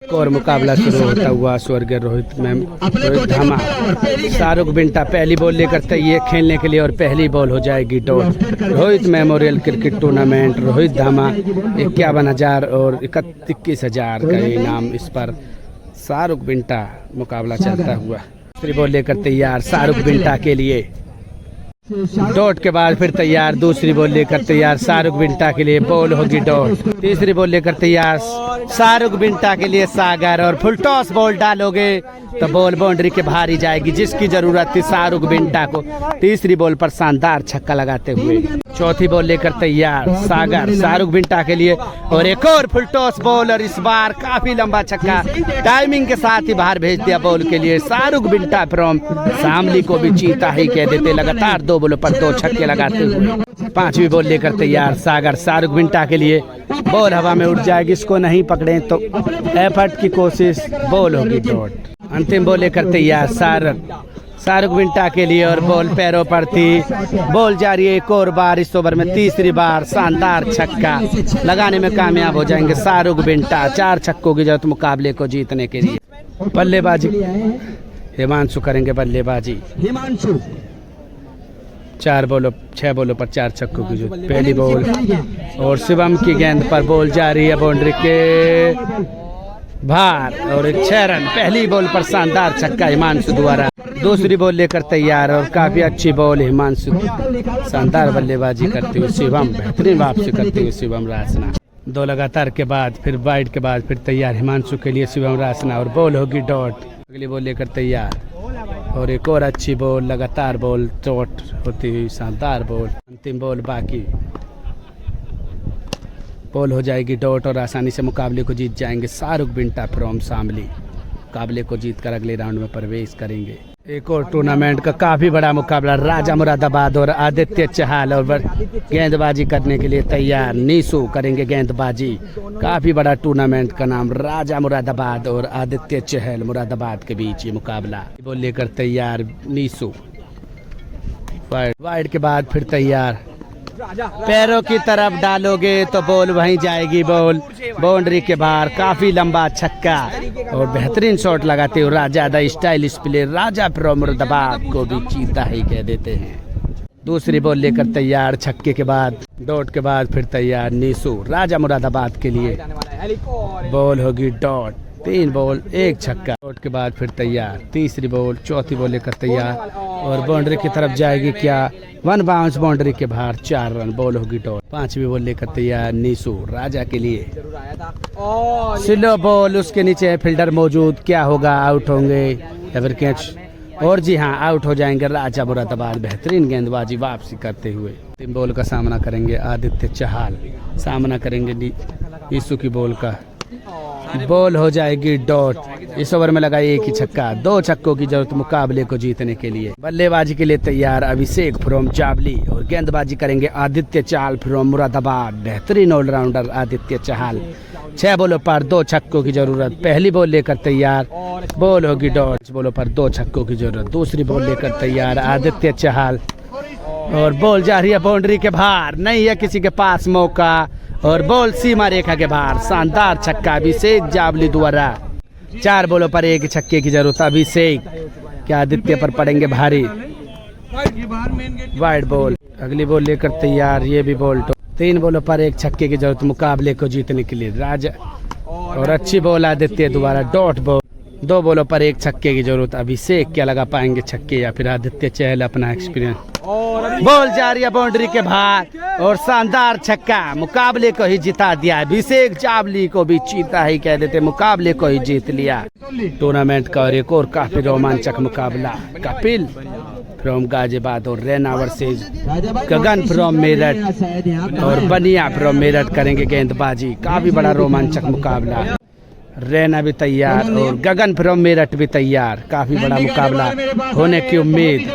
और मुकाबला शुरू होता हुआ स्वर्गीय रोहित धामा शाहरुख बिंटा पहली बॉल लेकर तैयार खेलने के लिए और पहली बॉल हो जाएगी dot. Rohit memorial cricket tournament Rohit धामा 51,000 और 21,000 का इनाम इस पर शाहरुख बिंटा मुकाबला चलता हुआ। दूसरी बॉल लेकर तैयार शाहरुख बिंटा के लिए डॉट के बाद फिर तैयार दूसरी बॉल लेकर तैयार शाहरुख बिंटा के लिए बॉल होगी डॉट। तीसरी बॉल लेकर तैयार शाहरुख बिंटा के लिए सागर और फुल टॉस बॉल डालोगे तो बॉल बाउंड्री के बाहर ही जाएगी जिसकी जरूरत थी शाहरुख बिंटा को तीसरी बॉल पर शानदार छक्का लगाते हुए। चौथी बॉल लेकर तैयार सागर शाहरुख बिंटा के लिए और एक और फुल टॉस बॉल और इस बार काफी लंबा छक्का टाइमिंग के साथ ही बाहर भेज दिया बॉल के लिए शाहरुख बिंटा फ्रॉम शामली को भी चीता ही कह देते लगातार 2 बॉलों पर 2 छक्के लगाते हुए। पांचवी बॉल लेकर तैयार सागर शाहरुख बिंटा के लिए बॉल हवा में उड़ जाएगी इसको नहीं पकड़े तो एफर्ट की कोशिश बॉल होगी डॉट। अंतिम बॉल लेकर तैयार शाहरुख बिंटा के लिए और बॉल पैरों पर थी बॉल जारी है एक और बार इस ओवर में तीसरी बार शानदार छक्का लगाने में कामयाब हो जाएंगे शाहरुख बिंटा। 4 छक्कों की जरूरत मुकाबले को जीतने के लिए। बल्लेबाजी हिमांशु करेंगे बल्लेबाजी। 6 बॉलों पर 4 छक्कों की जरूरत। पहली बॉल और शिवम की गेंद पर बॉल जारी है बाउंड्री के बाहर और एक 6 रन। पहली बॉल पर शानदार छक्का हिमांशु द्वारा। दूसरी बॉल लेकर तैयार और काफी अच्छी बॉल हिमांशु शानदार बल्लेबाजी करते हुए शिवम बेहतरीन वापसी करते हुए शिवम रासना। 2 लगातार के बाद फिर वाइड के बाद फिर तैयार हिमांशु के लिए शिवम रासना और बॉल होगी डॉट। अगली बॉल लेकर तैयार और एक और अच्छी बॉल लगातार बॉल चोट होती हुई शानदार बॉल। अंतिम बॉल बाकी बॉल हो जाएगी डॉट और आसानी से मुकाबले को जीत जाएंगे शाहरुख बिंटा फ्रॉम शामली। मुकाबले को जीतकर अगले राउंड में प्रवेश करेंगे। एक और टूर्नामेंट का काफी बड़ा मुकाबला राजा मुरादाबाद और आदित्य चहल और गेंदबाजी करने के लिए तैयार नीसू करेंगे गेंदबाजी। काफी बड़ा टूर्नामेंट का नाम राजा मुरादाबाद और आदित्य चहल मुरादाबाद के बीच ये मुकाबला। बॉल लेकर तैयार नीसू वाइड के बाद फिर तैयार पैरों की तरफ डालोगे तो बॉल वहीं जाएगी बॉल बाउंड्री के बाहर। काफी लंबा छक्का और बेहतरीन शॉट लगाते हुए Raja the stylish player Raja from Moradabad को भी चीता ही कह देते हैं। दूसरी बॉल लेकर तैयार छक्के के बाद डॉट के बाद फिर तैयार नीसू राजा मुरादाबाद के लिए बॉल होगी डॉट। 3 बॉल 1 छक्का डॉट के बाद फिर तैयार तीसरी बॉल चौथी बॉल लेकर तैयार और बाउंड्री की तरफ जाएगी क्या 1 बाउंस बाउंड्री के बाहर 4 रन बॉल होगी डॉट। 5वीं बॉल लेकर तैयार नीसू राजा के लिए स्लो बॉल उसके नीचे फील्डर मौजूद क्या होगा आउट होंगे या फिर कैच और जी हाँ आउट हो जाएंगे राजा मुरादाबाद। बेहतरीन गेंदबाजी वापसी करते हुए 3 बॉल का सामना करेंगे आदित्य चहल सामना करेंगे नीसू की बॉल का बॉल हो जाएगी डॉट। इस ओवर में लगा एक ही छक्का 2 छक्कों की जरूरत मुकाबले को जीतने के लिए। बल्लेबाजी के लिए तैयार अभिषेक फ्रॉम जावली और गेंदबाजी करेंगे आदित्य चहल फ्रॉम मुरादाबाद। बेहतरीन ऑलराउंडर आदित्य चहल 6 बॉलों पर 2 छक्कों की जरूरत। पहली बॉल लेकर तैयार बॉल होगी डॉट। 5 बॉलों पर 2 छक्कों की जरूरत। दूसरी बॉल लेकर तैयार आदित्य चहल और बॉल जा रही है बाउंड्री के बाहर नहीं है किसी के पास मौका और बॉल सीमा रेखा के बाहर शानदार छक्का अभिषेक जावली द्वारा। 4 बॉलों पर 1 छक्के की जरूरत। अभिषेक क्या आदित्य पर पड़ेंगे भारी वाइड बॉल। अगली बॉल लेकर तैयार ये भी बॉल 3 बॉलों पर 1 छक्के की जरूरत मुकाबले को जीतने के लिए। राजा और अच्छी बॉल आदित्य द्वारा डॉट बॉल। 2 बॉलों पर 1 छक्के की जरूरत। अभिषेक क्या लगा पाएंगे छक्के या फिर आदित्य चहल अपना एक्सपीरियंस बॉल जारी है बाउंड्री के बाहर और शानदार छक्का मुकाबले को ही जिता दिया। अभिषेक जावली को भी चीता ही कह देते मुकाबले को ही जीत लिया। टूर्नामेंट का और एक और काफी रोमांचक मुकाबला कपिल फ्रॉम गाजियाबाद और Raina versus Gagan from Meerut और बनिया फ्रॉम मेरठ करेंगे गेंदबाजी। काफी बड़ा रोमांचक मुकाबला। रैना भी तैयार और गगन फ्रॉम मेरठ भी तैयार। काफी बड़ा मुकाबला होने की उम्मीद।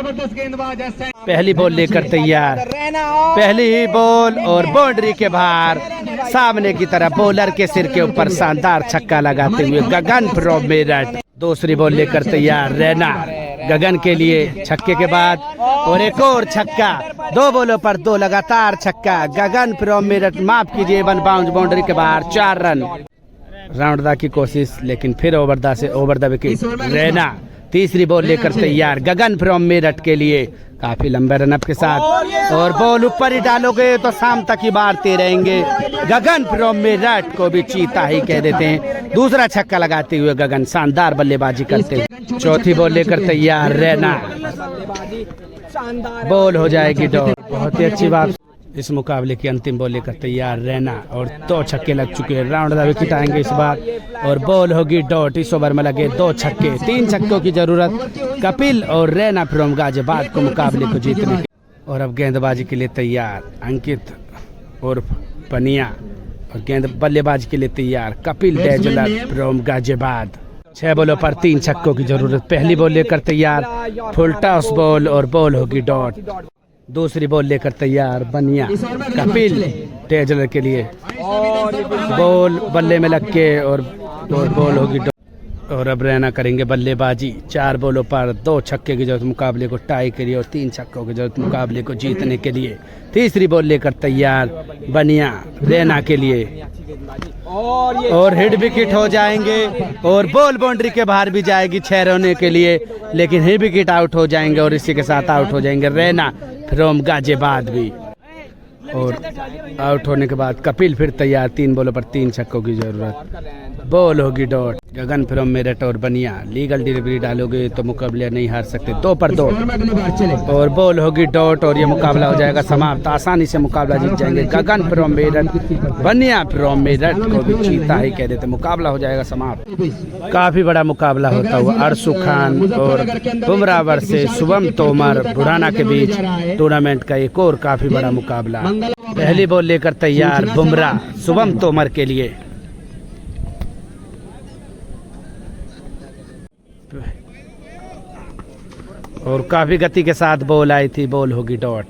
पहली बॉल लेकर तैयार पहली ही बॉल और बाउंड्री के बाहर सामने की तरफ बॉलर के सिर के ऊपर शानदार छक्का लगाते हुए गगन फ्रॉम मेरठ। दूसरी बॉल लेकर तैयार रैना गगन के लिए छक्के के बाद और एक और छक्का। 2 बॉलों पर 2 लगातार छक्का। गगन फ्रॉम मेरठ माफ कीजिए 1 बाउंस बाउंड्री के बाहर 4 रन। राउंडदा की कोशिश, लेकिन फिर ओवर द विकेट। रैना तीसरी बॉल लेकर तैयार गगन फ्रॉम मेरठ के लिए, काफी लंबे रनअप के साथ, और बॉल ऊपर ही डालोगे तो शाम तक ही मारते रहेंगे। गगन फ्रॉम मेरठ को भी चीता ही कह देते हैं। दूसरा छक्का लगाते हुए गगन शानदार बल्लेबाजी करते हुए। चौथी बॉल लेकर तैयार रैना, बॉल हो जाएगी डॉट। बहुत ही अच्छी बात। इस मुकाबले की अंतिम बॉल लेकर तैयार रैना, और 2 छक्के लग चुके हैं। राउंड द विकेट आएंगे इस बार, और बॉल होगी डॉट। इस ओवर में लगे 2 छक्के, 3 छक्कों की जरूरत कपिल और रैना फ्रॉम गाजियाबाद को मुकाबले को जीतने की। और अब गेंदबाजी के लिए तैयार अंकित और पनिया, और गेंद बल्लेबाजी के लिए तैयार कपिल डेजलर फ्रॉम गाजियाबाद। 6 बॉलों पर 3 छक्कों की जरूरत। पहली बॉल लेकर तैयार फुल टॉस बॉल, और बॉल होगी डॉट। दूसरी बॉल लेकर तैयार बनिया कपिल डेजलर के लिए, बॉल बल्ले में लग के, और बॉल होगी डॉट। और अब रैना करेंगे बल्लेबाजी। 4 बॉलों पर 2 छक्के की जरूरत मुकाबले को टाई के लिए, और 3 छक्कों की जरूरत मुकाबले को जीतने के लिए। तीसरी बॉल लेकर तैयार बनिया रैना के लिए, और हिट विकेट हो जाएंगे, और बॉल बाउंड्री के बाहर भी जाएगी 6 रनों के लिए, लेकिन हिट विकेट आउट हो जाएंगे, और इसी के साथ आउट हो जाएंगे रैना फ्रॉम गाजियाबाद भी। और आउट होने के बाद कपिल फिर तैयार। 3 बॉलों पर 3 छक्कों की जरूरत, बॉल होगी डॉट। गगन फ्रॉम मेरठ और बनिया लीगल डिलीवरी डालोगे तो मुकाबले नहीं हार सकते। 2 पर 2, और बॉल होगी डॉट, और ये मुकाबला हो जाएगा समाप्त। आसानी से मुकाबला जीत जाएंगे गगन फ्रॉम मेरठ, बनिया फ्रॉम मेरठ को भी चीता ही कह देते। मुकाबला हो जाएगा समाप्त। काफी बड़ा मुकाबला होता हुआ अरसू खान और बुमराह वर्सेस शुभम तोमर बुढ़ाना के बीच टूर्नामेंट का एक और काफी बड़ा मुकाबला। पहली बॉल लेकर तैयार बुमराह शुभम तोमर के लिए, और काफी गति के साथ बॉल आई थी, बॉल होगी डॉट।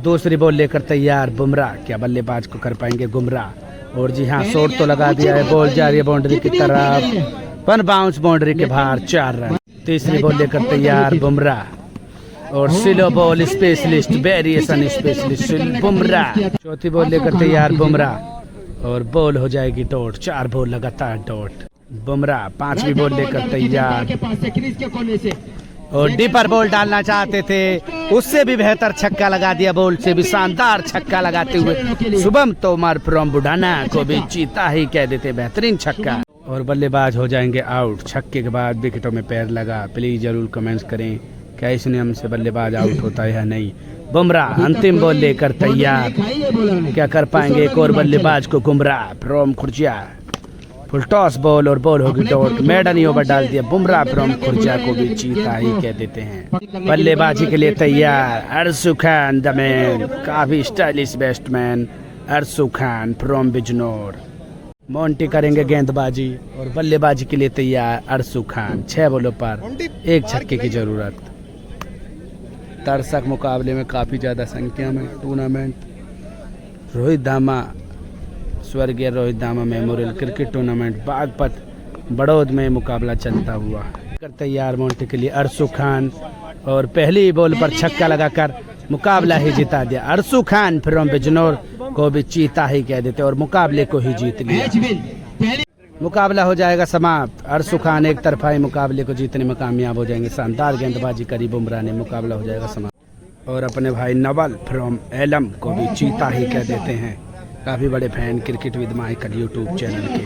दूसरी बॉल लेकर तैयार बुमराह, क्या बल्लेबाज को कर पाएंगे गुमराह? और जी हाँ, शॉट तो लगा दिया है, बॉल जा रही है बाउंड्री की तरफ, 1 बाउंस बाउंड्री के बाहर, 4 रन। तीसरी बॉल लेकर तैयार बुमराह, और slow ball specialist variation specialist Bumrah. चौथी बॉल लेकर तैयार बुमराह, और बॉल हो जाएगी डॉट। 4 बॉल लगातार डॉट। बुमराह पांचवी बॉल लेकर तैयार, और डीपर बॉल डालना चाहते थे, उससे भी बेहतर छक्का लगा दिया, बॉल से भी शानदार छक्का लगाते हुए शुभम तोमर फ्रॉम बुढ़ाना को भी चीता ही कह देते। बेहतरीन छक्का, और बल्लेबाज हो जाएंगे आउट। छक्के के बाद विकेटों में पैर लगा। प्लीज जरूर कमेंट्स करें क्या इस नियम से बल्लेबाज आउट होता है या नहीं। बुमराह अंतिम बॉल लेकर तैयार, क्या कर पाएंगे एक और बल्लेबाज को गुमराह फ्रॉम खुर्जिया। फुल टॉस बॉल, और बॉल होगी डॉट। मैडन ओवर डाल दिया बुमराह फ्रॉम खुर्जिया को भी चीता ही कह देते हैं। बल्लेबाजी के लिए तैयार अरसू खान द मैन, काफी stylish batsman Arasu Khan from Bijnor. Monty करेंगे गेंदबाजी, और बल्लेबाजी के लिए तैयार अरसू खान। 6 बॉलों पर 1 छक्के की जरूरत। दर्शक मुकाबले में काफी ज्यादा संख्या में टूर्नामेंट रोहित दामा स्वर्गीय Rohit Dama memorial cricket tournament Baghpat Baraut में मुकाबला चलता हुआ। कर तैयार मोंटी के लिए अरसू खान, और पहली बॉल पर छक्का लगाकर मुकाबला ही जिता दिया। अरसू खान फ्रॉम बिजनौर को भी चीता ही कह देते, और मुकाबले को ही जीत लिया। मुकाबला हो जाएगा समाप्त। अरसू खान एक तरफा मुकाबले को जीतने में कामयाब हो जाएंगे। शानदार गेंदबाजी करी बुमराह ने, मुकाबला हो जाएगा समाप्त। और अपने भाई नवल फ्रॉम एलम को भी चीता ही कह देते हैं। काफी बड़े fan cricket with Michael YouTube channel के।